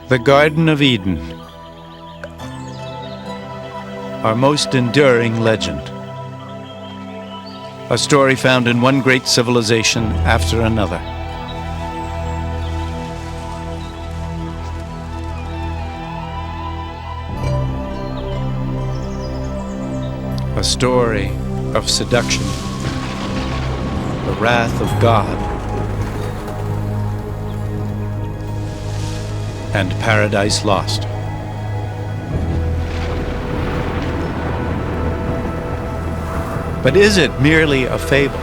The Garden of Eden, our most enduring legend. A story found in one great civilization after another. A story of seduction, the wrath of God, and paradise lost. But is it merely a fable?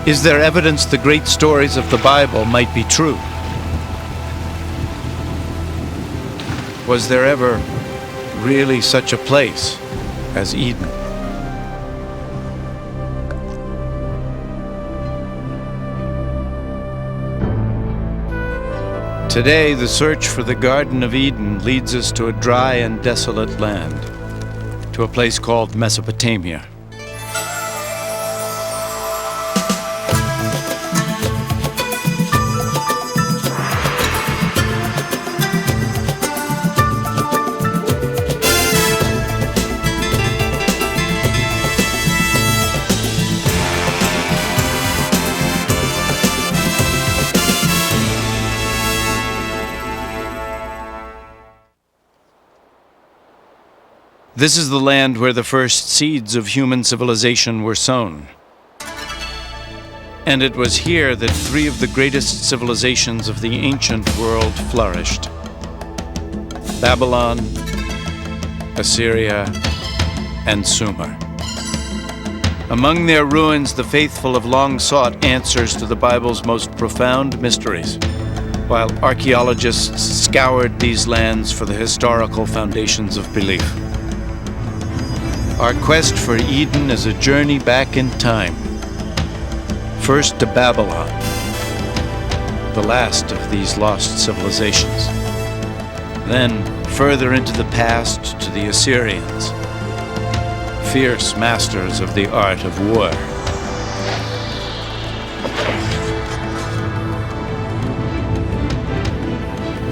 Is there evidence the great stories of the Bible might be true? Was there ever really such a place as Eden? Today, the search for the Garden of Eden leads us to a dry and desolate land, to a place called Mesopotamia. This is the land where the first seeds of human civilization were sown. And it was here that three of the greatest civilizations of the ancient world flourished: Babylon, Assyria, and Sumer. Among their ruins, the faithful have long sought answers to the Bible's most profound mysteries, while archaeologists scoured these lands for the historical foundations of belief. Our quest for Eden is a journey back in time. First to Babylon, the last of these lost civilizations. Then further into the past to the Assyrians, fierce masters of the art of war.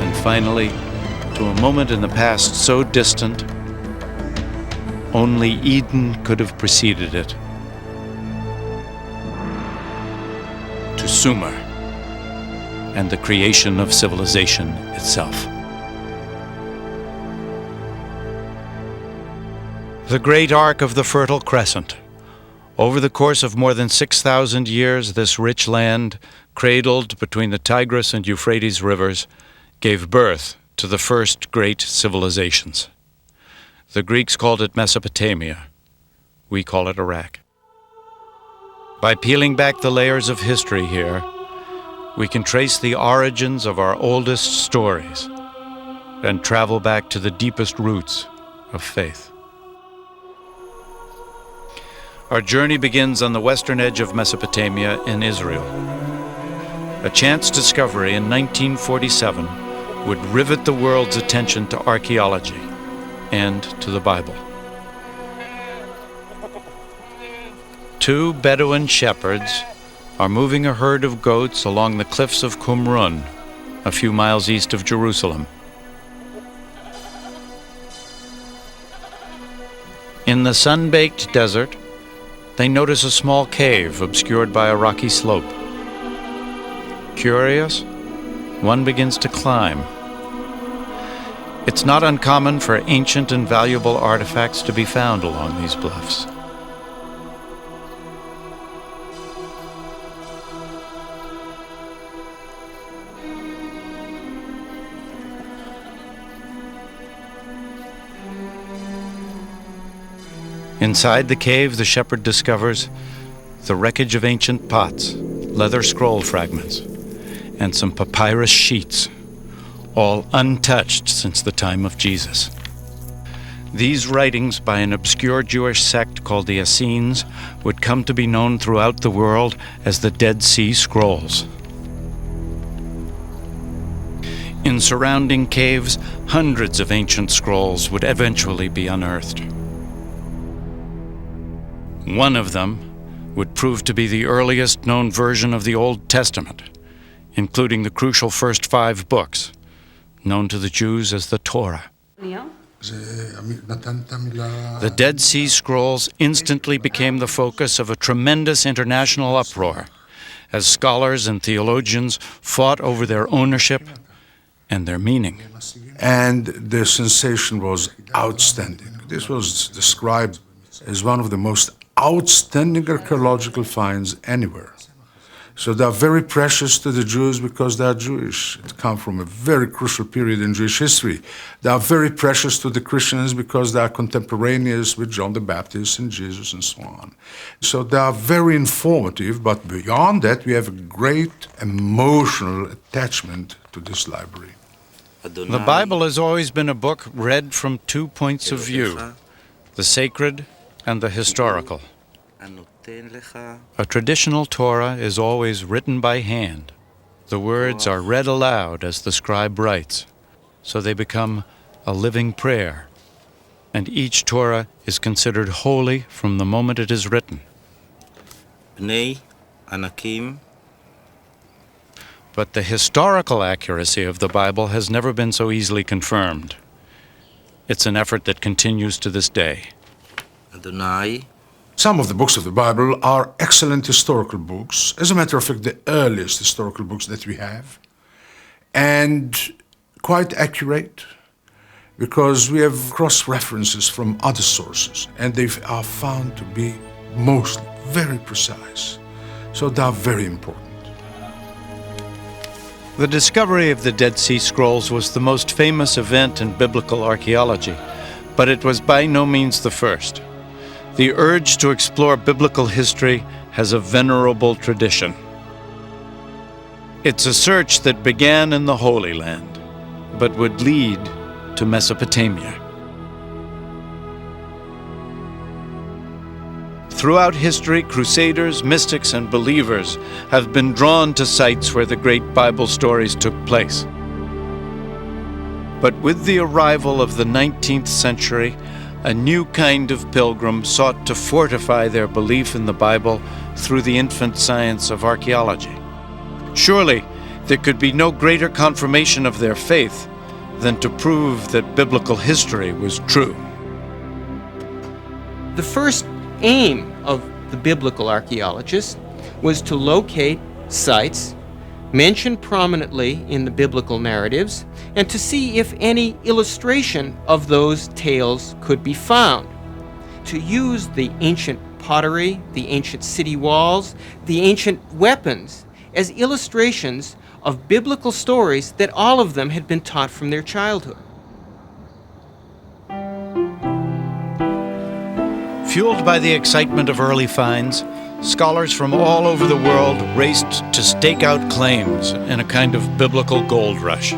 And finally, to a moment in the past so distant, only Eden could have preceded it. To Sumer and the creation of civilization itself. The great arc of the Fertile Crescent. Over the course of more than 6,000 years, this rich land, cradled between the Tigris and Euphrates rivers, gave birth to the first great civilizations. The Greeks called it Mesopotamia. We call it Iraq. By peeling back the layers of history here, we can trace the origins of our oldest stories and travel back to the deepest roots of faith. Our journey begins on the western edge of Mesopotamia in Israel. A chance discovery in 1947 would rivet the world's attention to archaeology and to the Bible. Two Bedouin shepherds are moving a herd of goats along the cliffs of Qumrun, a few miles east of Jerusalem. In the sun-baked desert, they notice a small cave obscured by a rocky slope. Curious, one begins to climb. It's not uncommon for ancient and valuable artifacts to be found along these bluffs. Inside the cave, the shepherd discovers the wreckage of ancient pots, leather scroll fragments, and some papyrus sheets, all untouched since the time of Jesus. These writings by an obscure Jewish sect called the Essenes would come to be known throughout the world as the Dead Sea Scrolls. In surrounding caves, hundreds of ancient scrolls would eventually be unearthed. One of them would prove to be the earliest known version of the Old Testament, including the crucial first 5 books, known to the Jews as the Torah. The Dead Sea Scrolls instantly became the focus of a tremendous international uproar as scholars and theologians fought over their ownership and their meaning. And the sensation was outstanding. This was described as one of the most outstanding archaeological finds anywhere. So they are very precious to the Jews because they are Jewish. It comes from a very crucial period in Jewish history. They are very precious to the Christians because they are contemporaneous with John the Baptist and Jesus and so on. So they are very informative, but beyond that, we have a great emotional attachment to this library. The Bible has always been a book read from 2 points of view, the sacred and the historical. A traditional Torah is always written by hand. The words are read aloud as the scribe writes, so they become a living prayer, and each Torah is considered holy from the moment it is written. But the historical accuracy of the Bible has never been so easily confirmed. It's an effort that continues to this day. Some of the books of the Bible are excellent historical books. As a matter of fact, the earliest historical books that we have. And quite accurate, because we have cross-references from other sources, and they are found to be mostly very precise. So they are very important. The discovery of the Dead Sea Scrolls was the most famous event in biblical archaeology, but it was by no means the first. The urge to explore biblical history has a venerable tradition. It's a search that began in the Holy Land, but would lead to Mesopotamia. Throughout history, crusaders, mystics, and believers have been drawn to sites where the great Bible stories took place. But with the arrival of the 19th century, a new kind of pilgrim sought to fortify their belief in the Bible through the infant science of archaeology. Surely, there could be no greater confirmation of their faith than to prove that biblical history was true. The first aim of the biblical archaeologists was to locate sites mentioned prominently in the biblical narratives and to see if any illustration of those tales could be found. To use the ancient pottery, the ancient city walls, the ancient weapons as illustrations of biblical stories that all of them had been taught from their childhood. Fueled by the excitement of early finds, scholars from all over the world raced to stake out claims in a kind of biblical gold rush.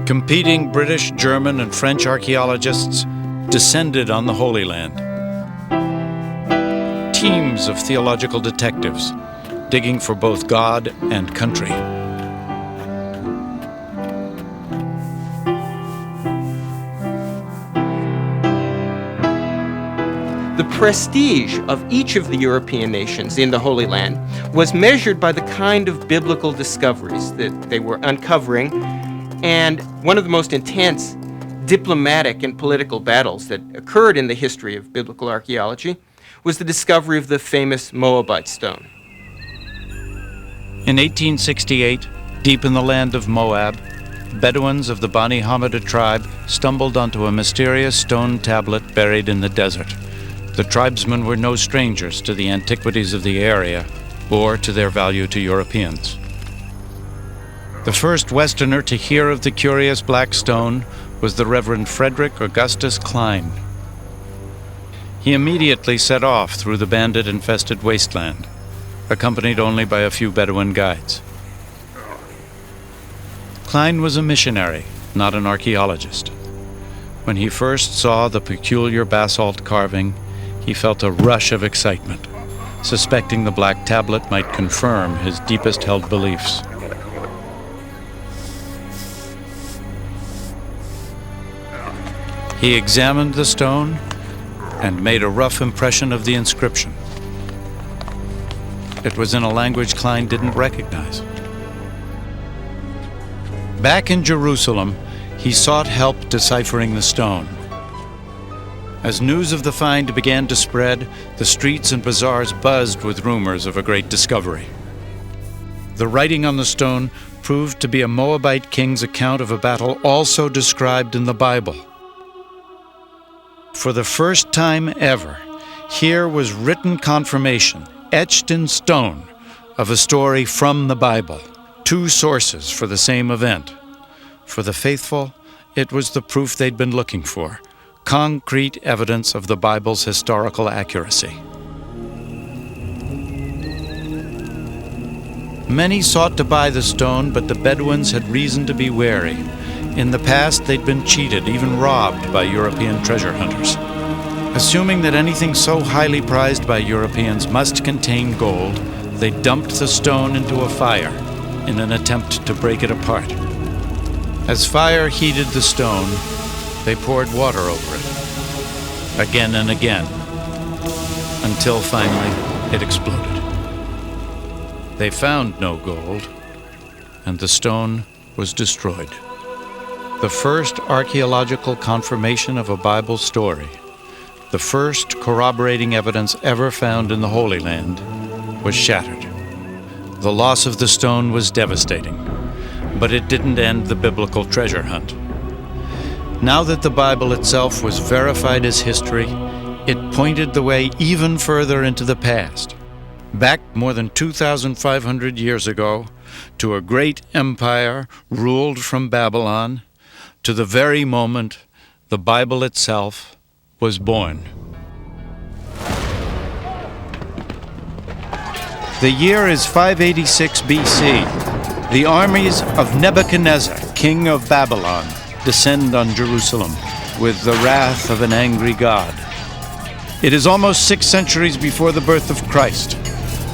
Competing British, German, and French archaeologists descended on the Holy Land. Teams of theological detectives digging for both God and country. The prestige of each of the European nations in the Holy Land was measured by the kind of biblical discoveries that they were uncovering, and one of the most intense diplomatic and political battles that occurred in the history of biblical archaeology was the discovery of the famous Moabite stone. In 1868, deep in the land of Moab, Bedouins of the Bani Hammada tribe stumbled onto a mysterious stone tablet buried in the desert. The tribesmen were no strangers to the antiquities of the area or to their value to Europeans. The first Westerner to hear of the curious black stone was the Reverend Frederick Augustus Klein. He immediately set off through the bandit-infested wasteland, accompanied only by a few Bedouin guides. Klein was a missionary, not an archaeologist. When he first saw the peculiar basalt carving, he felt a rush of excitement, suspecting the black tablet might confirm his deepest-held beliefs. He examined the stone and made a rough impression of the inscription. It was in a language Klein didn't recognize. Back in Jerusalem, he sought help deciphering the stone. As news of the find began to spread, the streets and bazaars buzzed with rumors of a great discovery. The writing on the stone proved to be a Moabite king's account of a battle also described in the Bible. For the first time ever, here was written confirmation, etched in stone, of a story from the Bible. Two sources for the same event. For the faithful, it was the proof they'd been looking for, concrete evidence of the Bible's historical accuracy. Many sought to buy the stone, but the Bedouins had reason to be wary. In the past, they'd been cheated, even robbed by European treasure hunters. Assuming that anything so highly prized by Europeans must contain gold, they dumped the stone into a fire in an attempt to break it apart. As fire heated the stone, they poured water over it, again and again, until finally it exploded. They found no gold, and the stone was destroyed. The first archaeological confirmation of a Bible story, the first corroborating evidence ever found in the Holy Land, was shattered. The loss of the stone was devastating, but it didn't end the biblical treasure hunt. Now that the Bible itself was verified as history, it pointed the way even further into the past, back more than 2,500 years ago, to a great empire ruled from Babylon, to the very moment the Bible itself was born. The year is 586 BC. The armies of Nebuchadnezzar, king of Babylon, descend on Jerusalem with the wrath of an angry God. It is almost 6 centuries before the birth of Christ.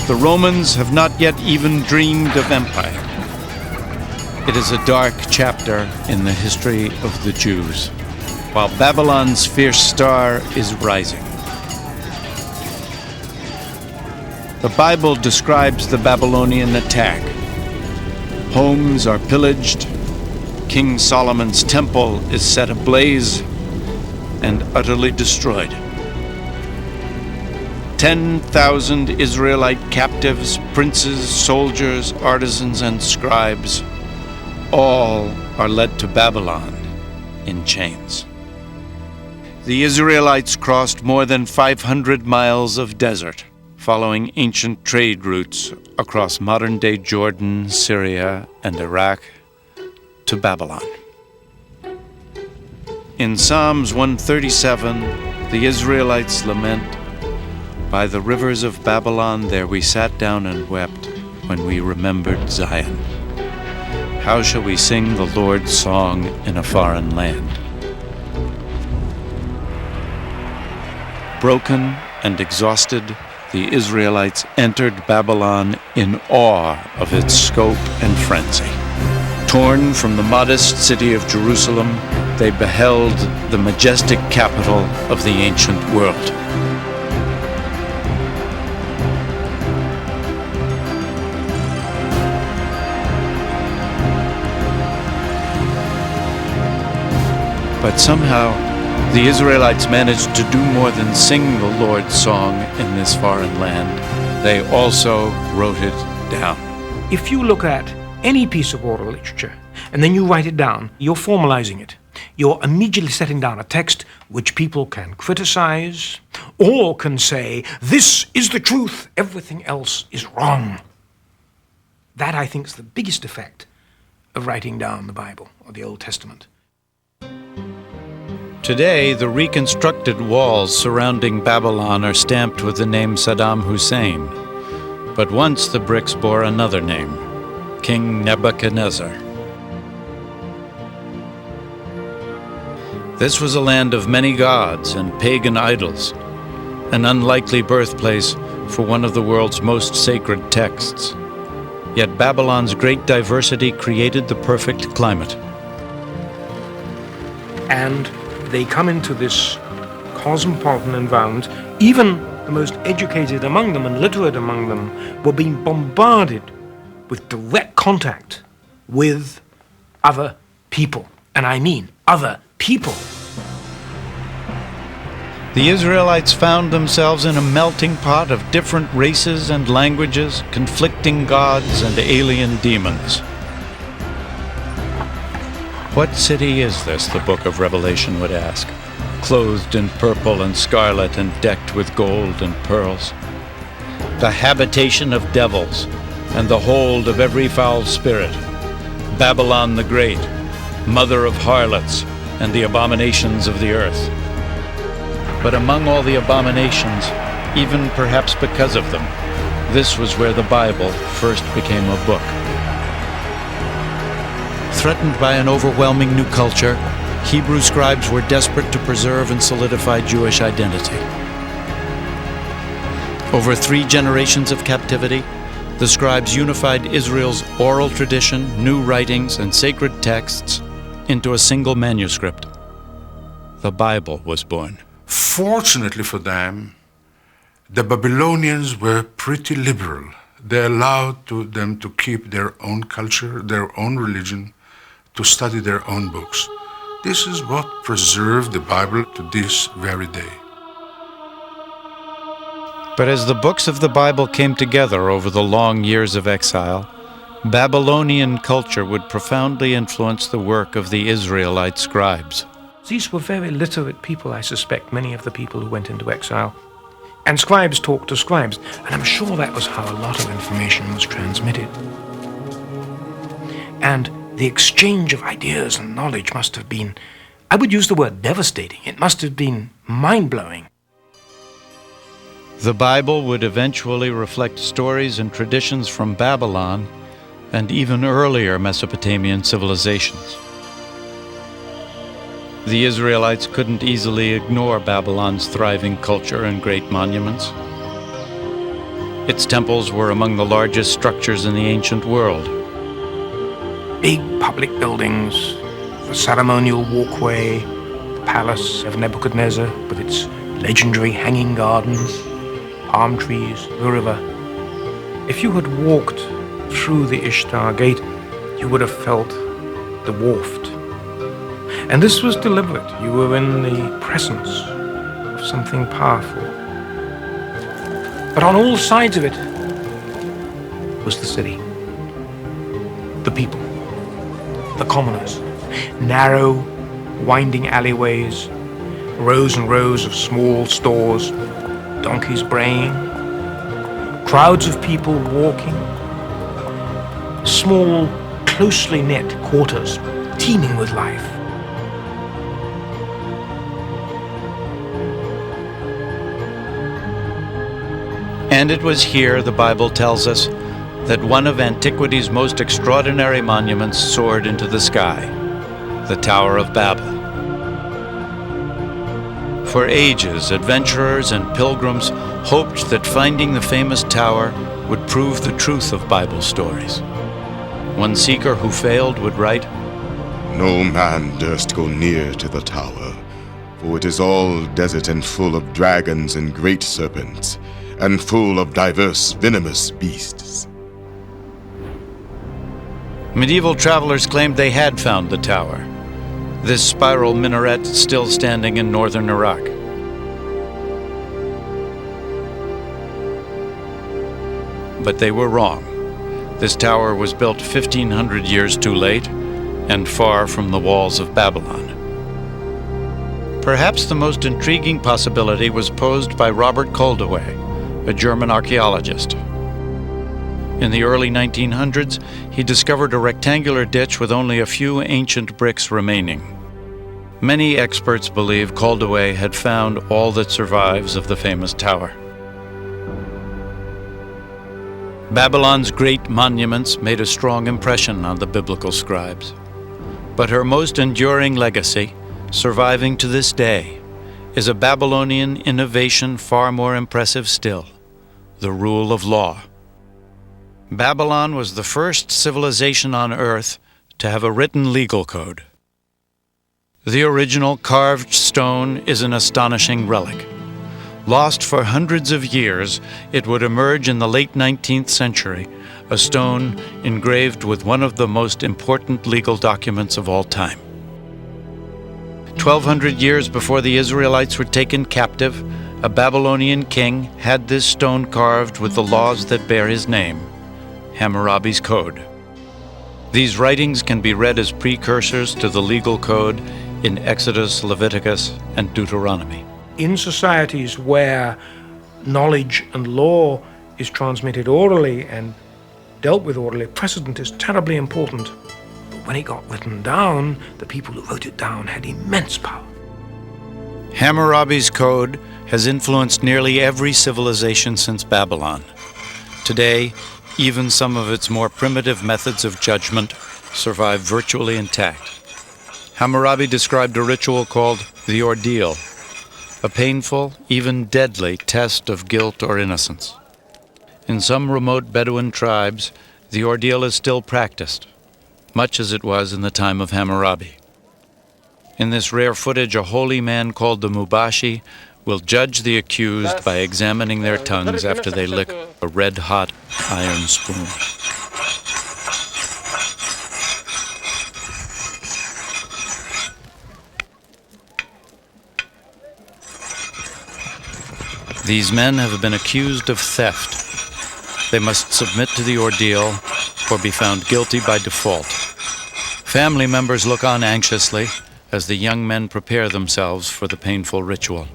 The Romans have not yet even dreamed of empire. It is a dark chapter in the history of the Jews, while Babylon's fierce star is rising. The Bible describes the Babylonian attack. Homes are pillaged, King Solomon's temple is set ablaze and utterly destroyed. 10,000 Israelite captives, princes, soldiers, artisans, and scribes, all are led to Babylon in chains. The Israelites crossed more than 500 miles of desert, following ancient trade routes across modern-day Jordan, Syria, and Iraq to Babylon. In Psalms 137, the Israelites lament, "By the rivers of Babylon there we sat down and wept when we remembered Zion. How shall we sing the Lord's song in a foreign land?" Broken and exhausted, the Israelites entered Babylon in awe of its scope and frenzy. Torn from the modest city of Jerusalem, they beheld the majestic capital of the ancient world. But somehow, the Israelites managed to do more than sing the Lord's song in this foreign land. They also wrote it down. If you look at any piece of oral literature and then you write it down, you're formalizing it. You're immediately setting down a text which people can criticize or can say, this is the truth, everything else is wrong. That, I think, is the biggest effect of writing down the Bible or the Old Testament. Today, the reconstructed walls surrounding Babylon are stamped with the name Saddam Hussein. But once the bricks bore another name, King Nebuchadnezzar. This was a land of many gods and pagan idols, an unlikely birthplace for one of the world's most sacred texts. Yet Babylon's great diversity created the perfect climate. And they come into this cosmopolitan environments, even the most educated among them and literate among them were being bombarded with direct contact with other people. And I mean other people. The Israelites found themselves in a melting pot of different races and languages, conflicting gods and alien demons. What city is this, the book of Revelation would ask, clothed in purple and scarlet and decked with gold and pearls? The habitation of devils and the hold of every foul spirit, Babylon the Great, mother of harlots and the abominations of the earth. But among all the abominations, even perhaps because of them, this was where the Bible first became a book. Threatened by an overwhelming new culture, Hebrew scribes were desperate to preserve and solidify Jewish identity. Over 3 generations of captivity, the scribes unified Israel's oral tradition, new writings, and sacred texts into a single manuscript. The Bible was born. Fortunately for them, the Babylonians were pretty liberal. They allowed them to keep their own culture, their own religion, to study their own books. This is what preserved the Bible to this very day. But as the books of the Bible came together over the long years of exile, Babylonian culture would profoundly influence the work of the Israelite scribes. These were very literate people, I suspect, many of the people who went into exile. And scribes talked to scribes, and I'm sure that was how a lot of information was transmitted. And the exchange of ideas and knowledge must have been, I would use the word devastating. It must have been mind-blowing. The Bible would eventually reflect stories and traditions from Babylon and even earlier Mesopotamian civilizations. The Israelites couldn't easily ignore Babylon's thriving culture and great monuments. Its temples were among the largest structures in the ancient world. Big public buildings, the ceremonial walkway, the palace of Nebuchadnezzar with its legendary hanging gardens, palm trees, the river. If you had walked through the Ishtar Gate, you would have felt dwarfed. And this was deliberate. You were in the presence of something powerful. But on all sides of it was the city, the people, the commoners, narrow, winding alleyways, rows and rows of small stores, donkeys braying, crowds of people walking, small, closely knit quarters teeming with life. And it was here, the Bible tells us, that one of antiquity's most extraordinary monuments soared into the sky, the Tower of Babel. For ages, adventurers and pilgrims hoped that finding the famous tower would prove the truth of Bible stories. One seeker who failed would write, "No man durst go near to the tower, for it is all desert and full of dragons and great serpents, and full of diverse venomous beasts." Medieval travelers claimed they had found the tower, this spiral minaret still standing in northern Iraq. But they were wrong. This tower was built 1,500 years too late and far from the walls of Babylon. Perhaps the most intriguing possibility was posed by Robert Koldewey, a German archaeologist. In the early 1900s, he discovered a rectangular ditch with only a few ancient bricks remaining. Many experts believe Koldewey had found all that survives of the famous tower. Babylon's great monuments made a strong impression on the biblical scribes. But her most enduring legacy, surviving to this day, is a Babylonian innovation far more impressive still: the rule of law. Babylon was the first civilization on earth to have a written legal code. The original carved stone is an astonishing relic. Lost for hundreds of years, it would emerge in the late 19th century, a stone engraved with one of the most important legal documents of all time. 1,200 years before the Israelites were taken captive, a Babylonian king had this stone carved with the laws that bear his name, Hammurabi's Code. These writings can be read as precursors to the legal code in Exodus, Leviticus, and Deuteronomy. In societies where knowledge and law is transmitted orally and dealt with orally, precedent is terribly important. But when it got written down, the people who wrote it down had immense power. Hammurabi's Code has influenced nearly every civilization since Babylon. Today, even some of its more primitive methods of judgment survive virtually intact. Hammurabi described a ritual called the ordeal, a painful, even deadly test of guilt or innocence. In some remote Bedouin tribes, the ordeal is still practiced, much as it was in the time of Hammurabi. In this rare footage, a holy man called the Mubashi will judge the accused by examining their tongues after they lick a red-hot iron spoon. These men have been accused of theft. They must submit to the ordeal or be found guilty by default. Family members look on anxiously as the young men prepare themselves for the painful ritual.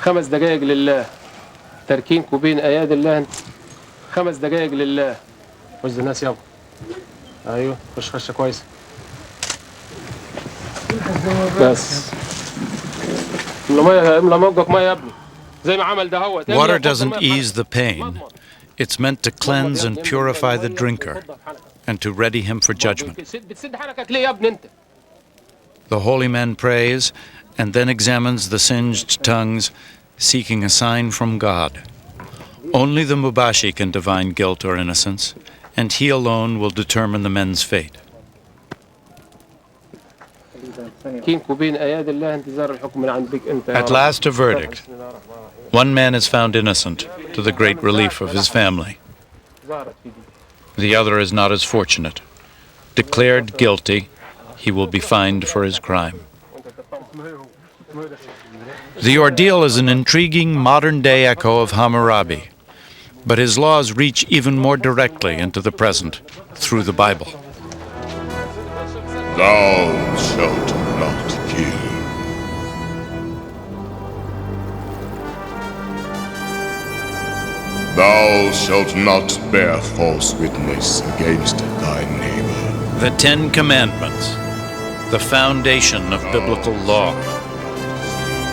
خمس دقائق لله تركينكم بين ايادي الله انت 5 دقائق لله خش الناس يابا ايوه خش خشه كويس بس املى موقك ميه يا ابني زي ما عمل ده هو Water doesn't ease the pain. It's meant to cleanse and purify the drinker and to ready him for judgment. بتسد حركك ليه يا ابني انت The holy man prays and then examines the singed tongues, seeking a sign from God. Only the Mubashi can divine guilt or innocence, and he alone will determine the men's fate. At last, a verdict. One man is found innocent, to the great relief of his family. The other is not as fortunate. Declared guilty, he will be fined for his crime. The ordeal is an intriguing modern-day echo of Hammurabi, but his laws reach even more directly into the present through the Bible. Thou shalt not kill. Thou shalt not bear false witness against thy neighbor. The Ten Commandments, the foundation of biblical law,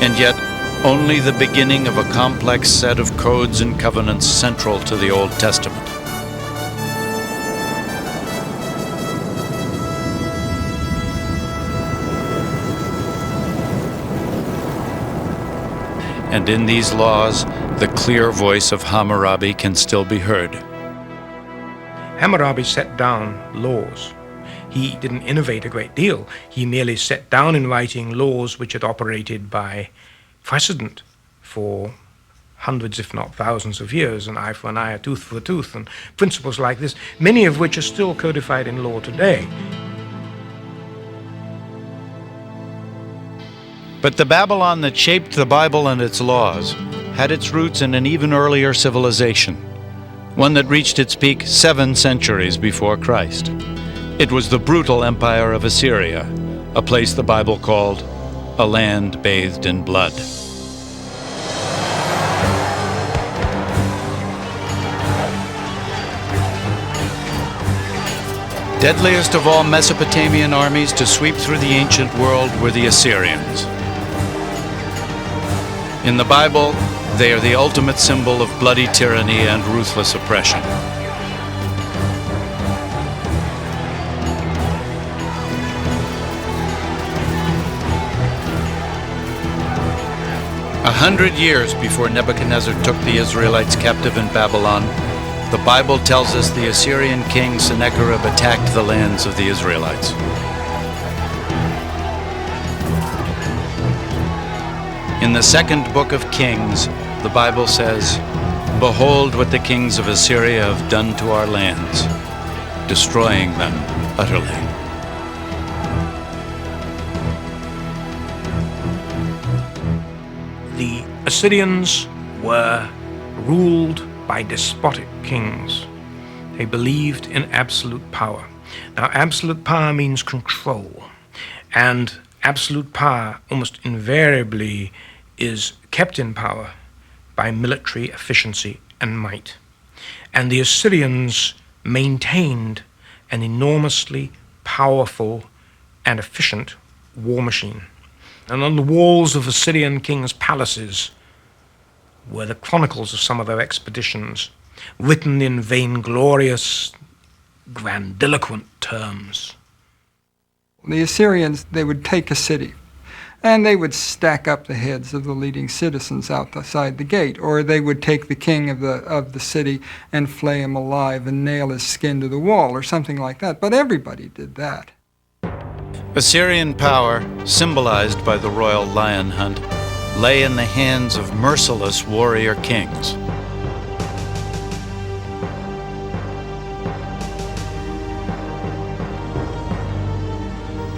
and yet only the beginning of a complex set of codes and covenants central to the Old Testament. And in these laws, the clear voice of Hammurabi can still be heard. Hammurabi set down laws. He didn't innovate a great deal. He merely set down in writing laws which had operated by precedent for hundreds, if not thousands of years, an eye for an eye, a tooth for a tooth, and principles like this, many of which are still codified in law today. But the Babylon that shaped the Bible and its laws had its roots in an even earlier civilization, one that reached its peak 7 centuries before Christ. It was the brutal empire of Assyria, a place the Bible called a land bathed in blood. Deadliest of all Mesopotamian armies to sweep through the ancient world were the Assyrians. In the Bible, they are the ultimate symbol of bloody tyranny and ruthless oppression. "100 years before Nebuchadnezzar took the Israelites captive in Babylon, the Bible tells us the Assyrian king Sennacherib attacked the lands of the Israelites. In the second book of Kings, the Bible says, "Behold what the kings of Assyria have done to our lands, destroying them utterly." The Assyrians were ruled by despotic kings. They believed in absolute power. Now, absolute power means control, and absolute power almost invariably is kept in power by military efficiency and might. And the Assyrians maintained an enormously powerful and efficient war machine. And on the walls of Assyrian kings' palaces were the chronicles of some of their expeditions, written in vainglorious, grandiloquent terms. The Assyrians, they would take a city, and they would stack up the heads of the leading citizens outside the gate, or they would take the king of the city and flay him alive and nail his skin to the wall, or something like that. But everybody did that. Assyrian power, symbolized by the royal lion hunt, lay in the hands of merciless warrior kings.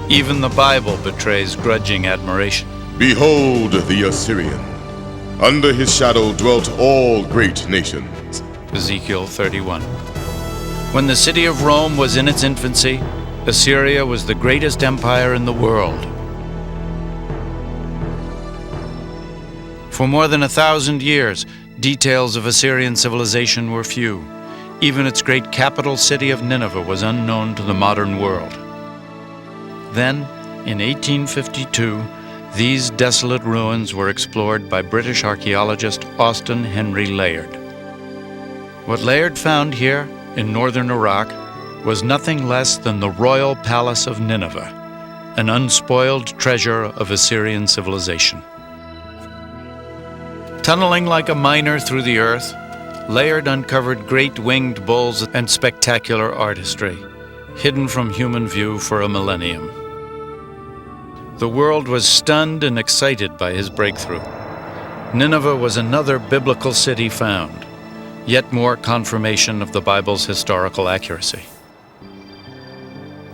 Even the Bible betrays grudging admiration. Behold the Assyrian. Under his shadow dwelt all great nations. Ezekiel 31. When the city of Rome was in its infancy, Assyria was the greatest empire in the world. For more than 1,000 years, details of Assyrian civilization were few. Even its great capital city of Nineveh was unknown to the modern world. Then, in 1852, these desolate ruins were explored by British archaeologist Austen Henry Layard. What Layard found here in northern Iraq was nothing less than the royal palace of Nineveh, an unspoiled treasure of Assyrian civilization. Tunneling like a miner through the earth, Layard uncovered great winged bulls and spectacular artistry, hidden from human view for a millennium. The world was stunned and excited by his breakthrough. Nineveh was another biblical city found, yet more confirmation of the Bible's historical accuracy.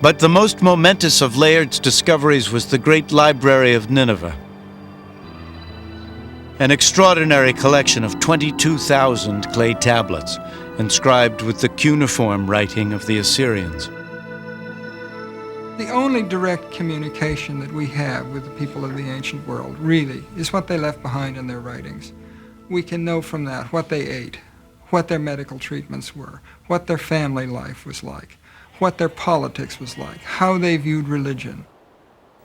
But the most momentous of Layard's discoveries was the Great Library of Nineveh, an extraordinary collection of 22,000 clay tablets inscribed with the cuneiform writing of the Assyrians. The only direct communication that we have with the people of the ancient world, really, is what they left behind in their writings. We can know from that what they ate, what their medical treatments were, what their family life was like, what their politics was like, how they viewed religion.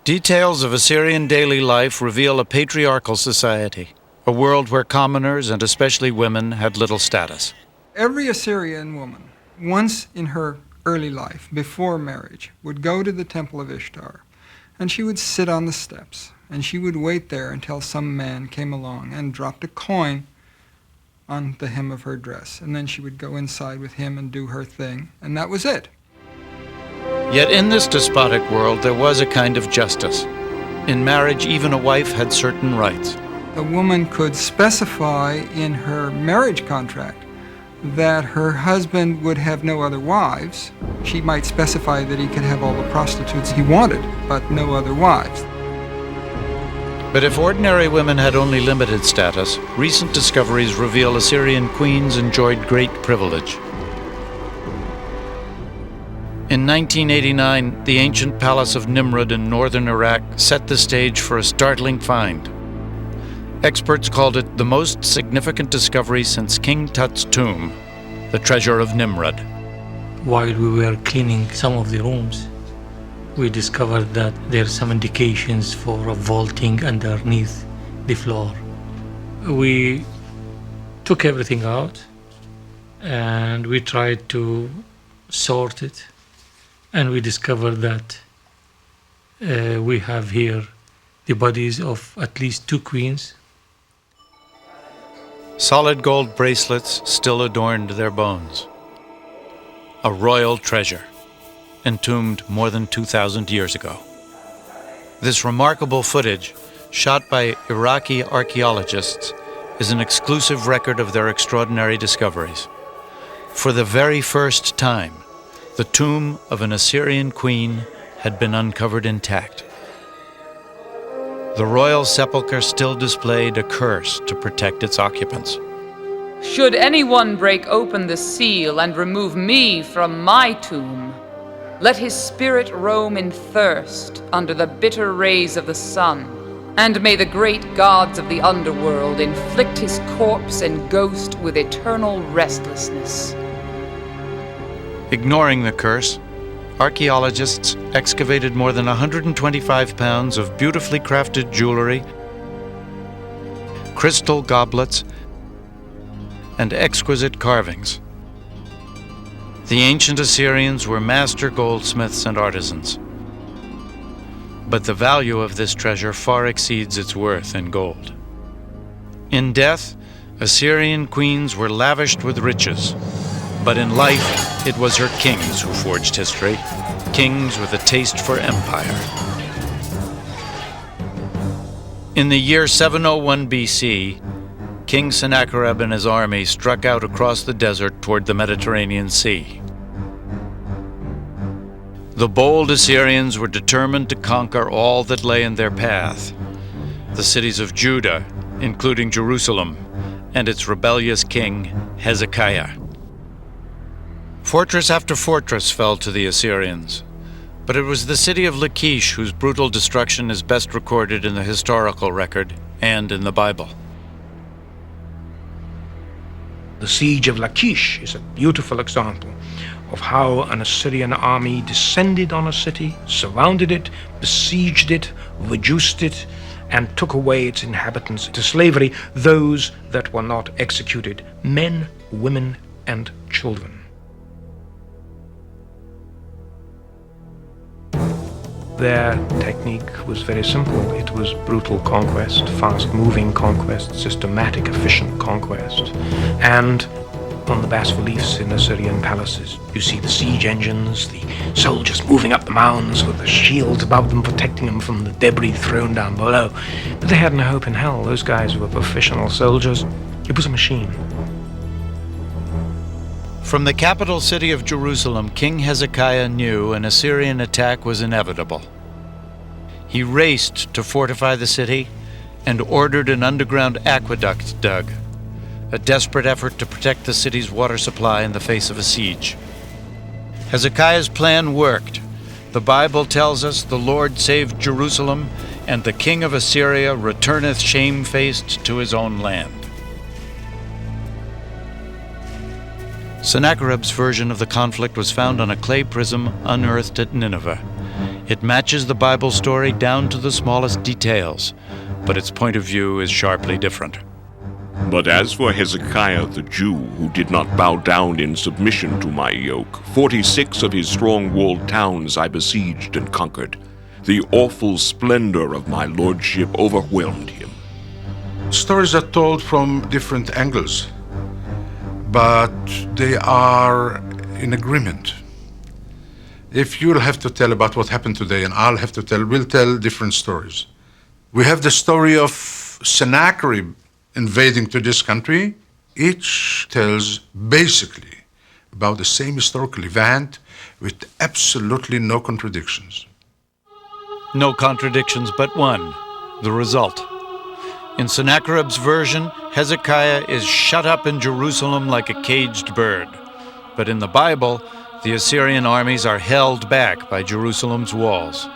Details of Assyrian daily life reveal a patriarchal society, a world where commoners, and especially women, had little status. Every Assyrian woman, once in her early life, before marriage, would go to the temple of Ishtar, and she would sit on the steps, and she would wait there until some man came along and dropped a coin on the hem of her dress, and then she would go inside with him and do her thing, and that was it. Yet in this despotic world there was a kind of justice. In marriage, even a wife had certain rights. A woman could specify in her marriage contract that her husband would have no other wives. She might specify that he could have all the prostitutes he wanted, but no other wives. But if ordinary women had only limited status, recent discoveries reveal Assyrian queens enjoyed great privilege. In 1989, the ancient palace of Nimrud in northern Iraq set the stage for a startling find. Experts called it the most significant discovery since King Tut's tomb, the treasure of Nimrud. While we were cleaning some of the rooms, we discovered that there are some indications for a vaulting underneath the floor. We took everything out and we tried to sort it, and we discovered that we have here the bodies of at least 2 queens. Solid gold bracelets still adorned their bones. A royal treasure, entombed more than 2,000 years ago. This remarkable footage, shot by Iraqi archaeologists, is an exclusive record of their extraordinary discoveries. For the very first time, the tomb of an Assyrian queen had been uncovered intact. The royal sepulchre still displayed a curse to protect its occupants. Should anyone break open the seal and remove me from my tomb, let his spirit roam in thirst under the bitter rays of the sun, and may the great gods of the underworld inflict his corpse and ghost with eternal restlessness. Ignoring the curse, archaeologists excavated more than 125 pounds of beautifully crafted jewelry, crystal goblets, and exquisite carvings. The ancient Assyrians were master goldsmiths and artisans. But the value of this treasure far exceeds its worth in gold. In death, Assyrian queens were lavished with riches, but in life, it was her kings who forged history, kings with a taste for empire. In the year 701 BC, King Sennacherib and his army struck out across the desert toward the Mediterranean Sea. The bold Assyrians were determined to conquer all that lay in their path: the cities of Judah, including Jerusalem, and its rebellious king, Hezekiah. Fortress after fortress fell to the Assyrians, but it was the city of Lachish whose brutal destruction is best recorded in the historical record and in the Bible. The siege of Lachish is a beautiful example of how an Assyrian army descended on a city, surrounded it, besieged it, reduced it, and took away its inhabitants to slavery, those that were not executed, men, women, and children. Their technique was very simple. It was brutal conquest, fast-moving conquest, systematic, efficient conquest. And on the bas-reliefs in Assyrian palaces, you see the siege engines, the soldiers moving up the mounds with the shields above them, protecting them from the debris thrown down below. But they had no hope in hell. Those guys were professional soldiers. It was a machine. From the capital city of Jerusalem, King Hezekiah knew an Assyrian attack was inevitable. He raced to fortify the city and ordered an underground aqueduct dug, a desperate effort to protect the city's water supply in the face of a siege. Hezekiah's plan worked. The Bible tells us the Lord saved Jerusalem, and the king of Assyria returneth shamefaced to his own land. Sennacherib's version of the conflict was found on a clay prism unearthed at Nineveh. It matches the Bible story down to the smallest details, but its point of view is sharply different. But as for Hezekiah the Jew, who did not bow down in submission to my yoke, 46 of his strong-walled towns I besieged and conquered. The awful splendor of my lordship overwhelmed him. Stories are told from different angles, but they are in agreement. If you'll have to tell about what happened today and I'll have to tell, we'll tell different stories. We have the story of Sennacherib invading to this country. Each tells basically about the same historical event with absolutely no contradictions. No contradictions but one, the result. In Sennacherib's version, Hezekiah is shut up in Jerusalem like a caged bird. But in the Bible, the Assyrian armies are held back by Jerusalem's walls.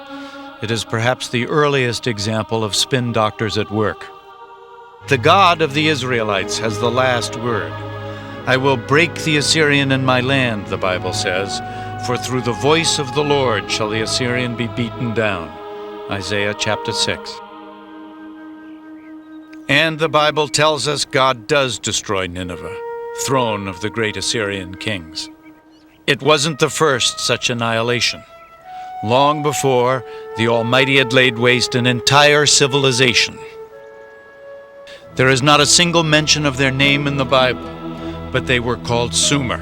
It is perhaps the earliest example of spin doctors at work. The God of the Israelites has the last word. I will break the Assyrian in my land, the Bible says, for through the voice of the Lord shall the Assyrian be beaten down. Isaiah chapter 6. And the Bible tells us God does destroy Nineveh, throne of the great Assyrian kings. It wasn't the first such annihilation. Long before, the Almighty had laid waste an entire civilization. There is not a single mention of their name in the Bible, but they were called Sumer,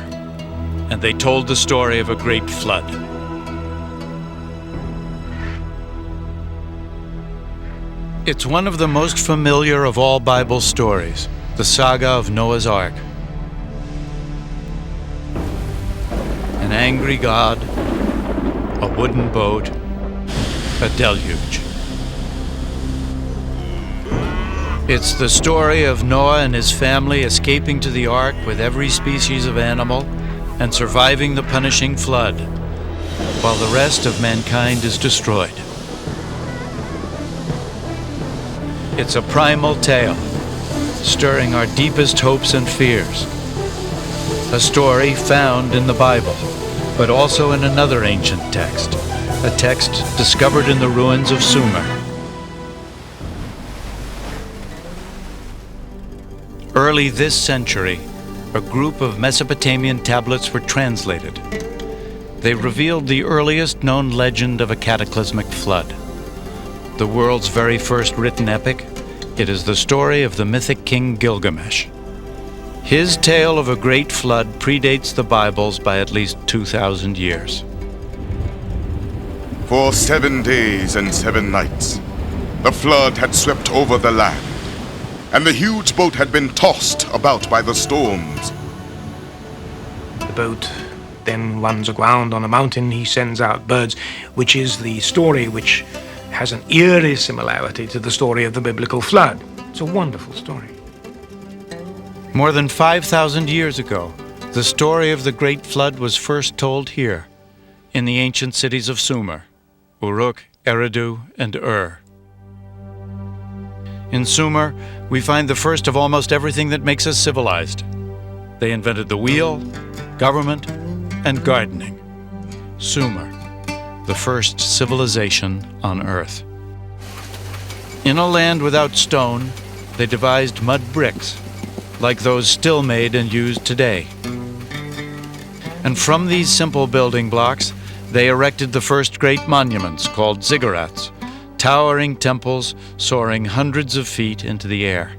and they told the story of a great flood. It's one of the most familiar of all Bible stories, the saga of Noah's Ark. An angry God, a wooden boat, a deluge. It's the story of Noah and his family escaping to the ark with every species of animal and surviving the punishing flood, while the rest of mankind is destroyed. It's a primal tale, stirring our deepest hopes and fears. A story found in the Bible, but also in another ancient text, a text discovered in the ruins of Sumer. Early this century, a group of Mesopotamian tablets were translated. They revealed the earliest known legend of a cataclysmic flood. The world's very first written epic, it is the story of the mythic king Gilgamesh. His tale of a great flood predates the Bibles by at least 2,000 years. For 7 days and 7 nights, the flood had swept over the land, and the huge boat had been tossed about by the storms. The boat then runs aground on a mountain. He sends out birds, which is the story which has an eerie similarity to the story of the biblical flood. It's a wonderful story. More than 5,000 years ago, the story of the Great Flood was first told here, in the ancient cities of Sumer, Uruk, Eridu, and Ur. In Sumer, we find the first of almost everything that makes us civilized. They invented the wheel, government, and gardening. Sumer, the first civilization on Earth. In a land without stone, they devised mud bricks, like those still made and used today. And from these simple building blocks, they erected the first great monuments called ziggurats, towering temples soaring hundreds of feet into the air.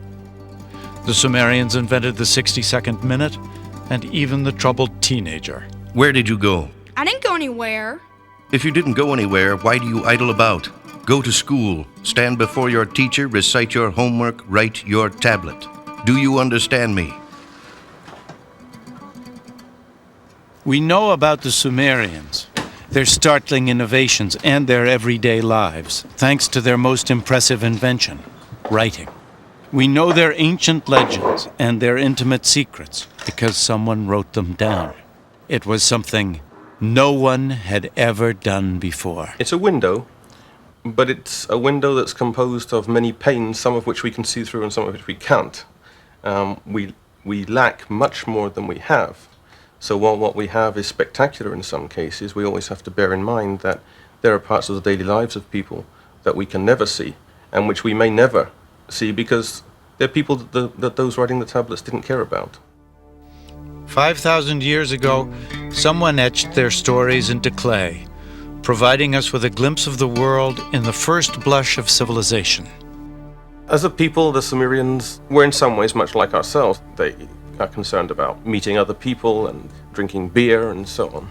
The Sumerians invented the 60-second minute and even the troubled teenager. Where did you go? I didn't go anywhere. If you didn't go anywhere, why do you idle about? Go to school, stand before your teacher, recite your homework, write your tablet. Do you understand me? We know about the Sumerians, their startling innovations, and their everyday lives, thanks to their most impressive invention, writing. We know their ancient legends and their intimate secrets because someone wrote them down. It was something no one had ever done before. It's a window, but it's a window that's composed of many panes, some of which we can see through and some of which we can't. We lack much more than we have. So while what we have is spectacular in some cases, we always have to bear in mind that there are parts of the daily lives of people that we can never see and which we may never see because they're people that those writing the tablets didn't care about. 5,000 years ago, someone etched their stories into clay, providing us with a glimpse of the world in the first blush of civilization. As a people, the Sumerians were in some ways much like ourselves. They are concerned about meeting other people and drinking beer and so on.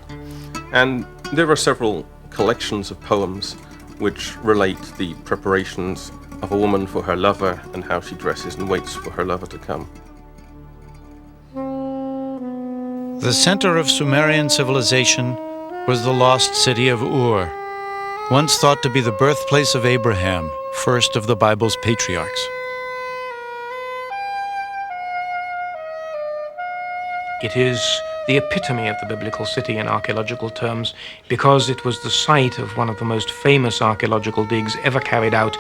And there are several collections of poems which relate the preparations of a woman for her lover and how she dresses and waits for her lover to come. The center of Sumerian civilization was the lost city of Ur, once thought to be the birthplace of Abraham, first of the Bible's patriarchs. It is the epitome of the biblical city in archaeological terms because it was the site of one of the most famous archaeological digs ever carried out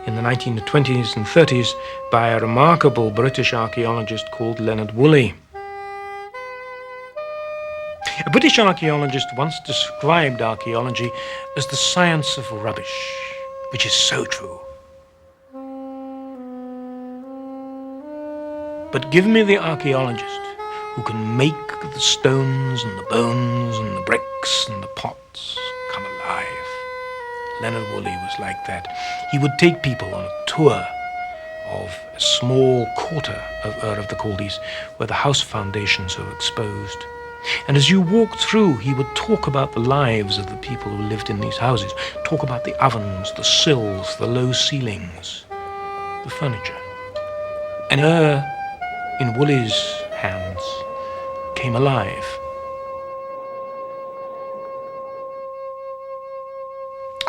in the 1920s and 30s by a remarkable British archaeologist called Leonard Woolley. A British archaeologist once described archaeology as the science of rubbish, which is so true. But give me the archaeologist who can make the stones and the bones and the bricks and the pots come alive. Leonard Woolley was like that. He would take people on a tour of a small quarter of Ur of the Chaldees where the house foundations were exposed. And as you walked through, he would talk about the lives of the people who lived in these houses, talk about the ovens, the sills, the low ceilings, the furniture. And Ur, in Woolley's hands, came alive.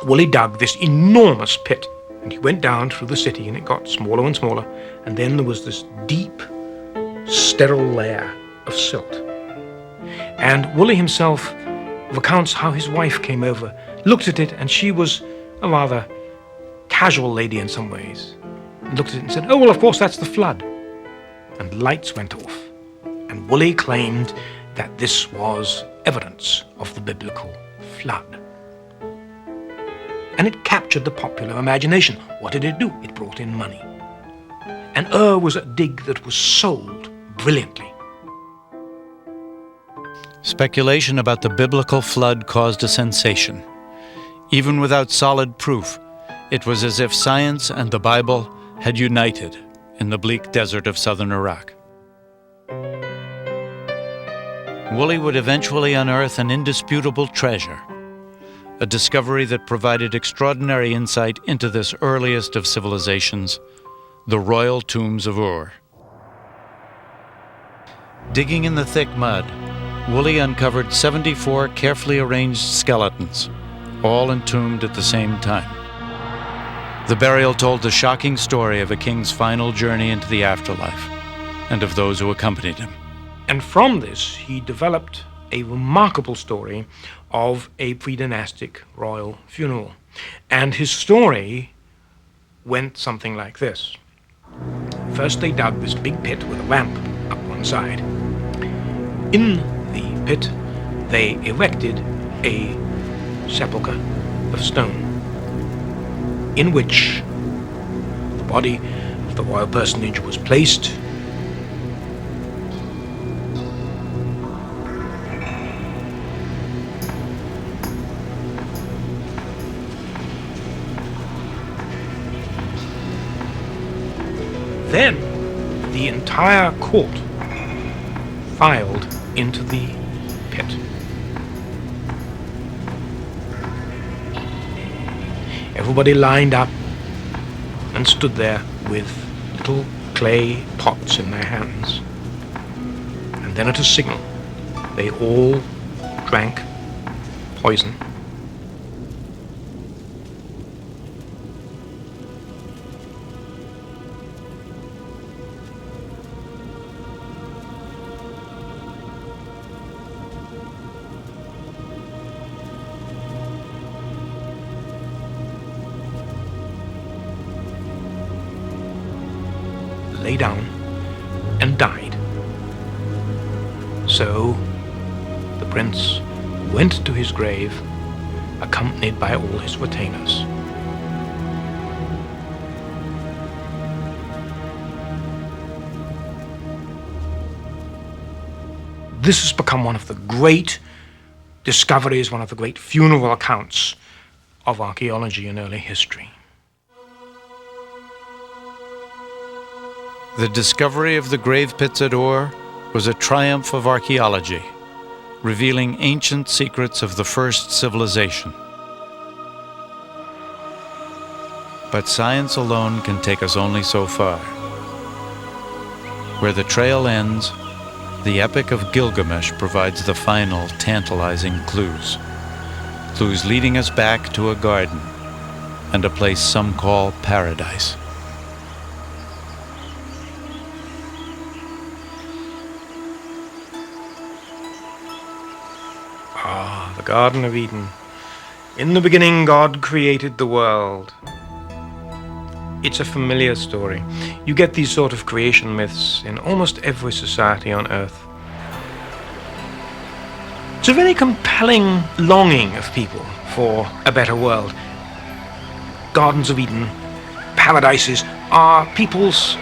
Woolley dug this enormous pit, and he went down through the city, and it got smaller and smaller, and then there was this deep, sterile layer of silt. And Woolley himself recounts how his wife came over, looked at it, and she was a rather casual lady in some ways, and looked at it and said, "Oh, well, of course, that's the flood." And lights went off. And Woolley claimed that this was evidence of the biblical flood. And it captured the popular imagination. What did it do? It brought in money. And Ur was a dig that was sold brilliantly. Speculation about the biblical flood caused a sensation. Even without solid proof, it was as if science and the Bible had united in the bleak desert of southern Iraq. Woolley would eventually unearth an indisputable treasure, a discovery that provided extraordinary insight into this earliest of civilizations, the royal tombs of Ur. Digging in the thick mud, Woolley uncovered 74 carefully arranged skeletons, all entombed at the same time. The burial told the shocking story of a king's final journey into the afterlife, and of those who accompanied him. And from this, he developed a remarkable story of a pre-dynastic royal funeral. And his story went something like this. First, they dug this big pit with a ramp up one side. In the pit, they erected a sepulchre of stone, in which the body of the royal personage was placed. Then the entire court filed into the pit. Everybody lined up and stood there with little clay pots in their hands. And then at a signal, they all drank poison. Lay down and died. So the prince went to his grave, accompanied by all his retainers. This has become one of the great discoveries, one of the great funeral accounts of archaeology in early history. The discovery of the grave pits at Ur was a triumph of archaeology, revealing ancient secrets of the first civilization. But science alone can take us only so far. Where the trail ends, the Epic of Gilgamesh provides the final, tantalizing clues. Clues leading us back to a garden and a place some call paradise. The Garden of Eden. In the beginning, God created the world. It's a familiar story. You get these sort of creation myths in almost every society on Earth. It's a very compelling longing of people for a better world. Gardens of Eden, paradises, are people's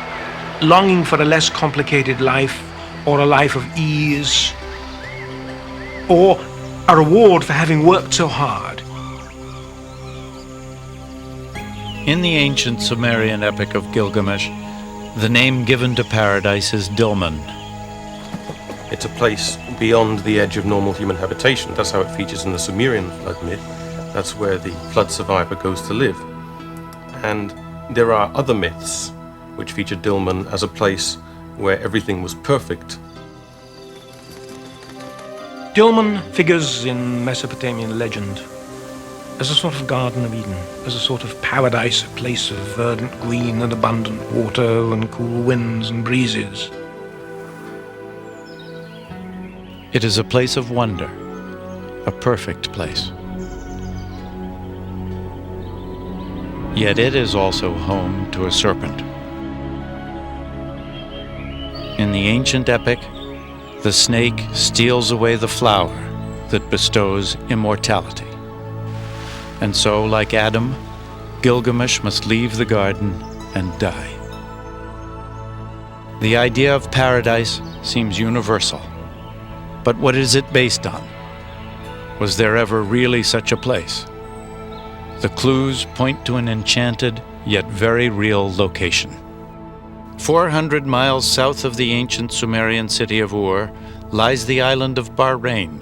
longing for a less complicated life, or a life of ease, or a reward for having worked so hard. In the ancient Sumerian Epic of Gilgamesh, The name given to paradise is Dilmun. It's a place beyond the edge of normal human habitation. That's how it features in the Sumerian flood myth. That's where the flood survivor goes to live. And there are other myths which feature Dilmun as a place where everything was perfect. Dilmun figures in Mesopotamian legend as a sort of Garden of Eden, as a sort of paradise, a place of verdant green and abundant water and cool winds and breezes. It is a place of wonder, a perfect place. Yet it is also home to a serpent. In the ancient epic, the snake steals away the flower that bestows immortality. And so, like Adam, Gilgamesh must leave the garden and die. The idea of paradise seems universal. But what is it based on? Was there ever really such a place? The clues point to an enchanted, yet very real location. 400 miles south of the ancient Sumerian city of Ur lies the island of Bahrain,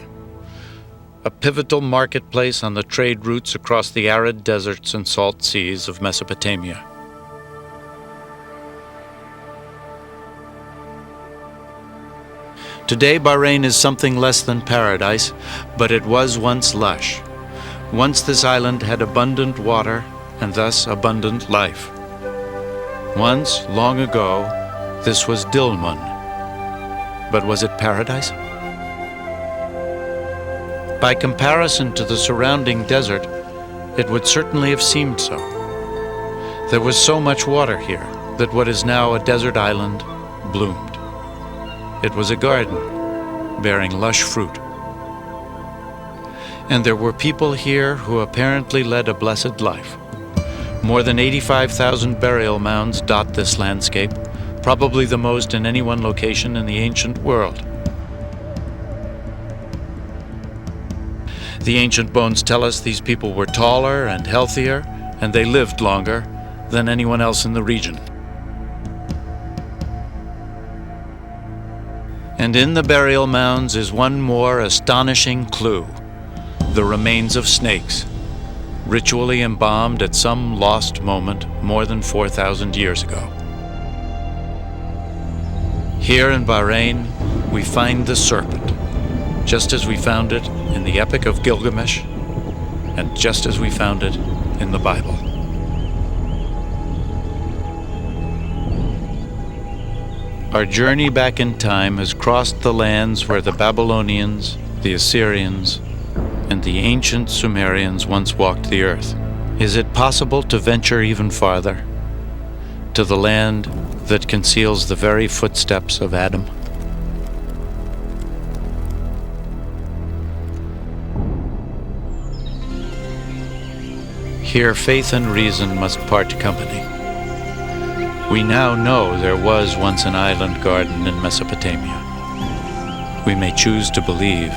a pivotal marketplace on the trade routes across the arid deserts and salt seas of Mesopotamia. Today, Bahrain is something less than paradise, but it was once lush. Once this island had abundant water and thus abundant life. Once, long ago, this was Dilmun. But was it paradise? By comparison to the surrounding desert, it would certainly have seemed so. There was so much water here that what is now a desert island bloomed. It was a garden bearing lush fruit. And there were people here who apparently led a blessed life. More than 85,000 burial mounds dot this landscape, probably the most in any one location in the ancient world. The ancient bones tell us these people were taller and healthier, and they lived longer than anyone else in the region. And in the burial mounds is one more astonishing clue: the remains of snakes, ritually embalmed at some lost moment more than 4,000 years ago. Here in Bahrain, we find the serpent, just as we found it in the Epic of Gilgamesh, and just as we found it in the Bible. Our journey back in time has crossed the lands where the Babylonians, the Assyrians, and the ancient Sumerians once walked the earth. Is it possible to venture even farther, to the land that conceals the very footsteps of Adam? Here faith and reason must part company. We now know there was once an island garden in Mesopotamia. We may choose to believe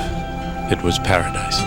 it was paradise.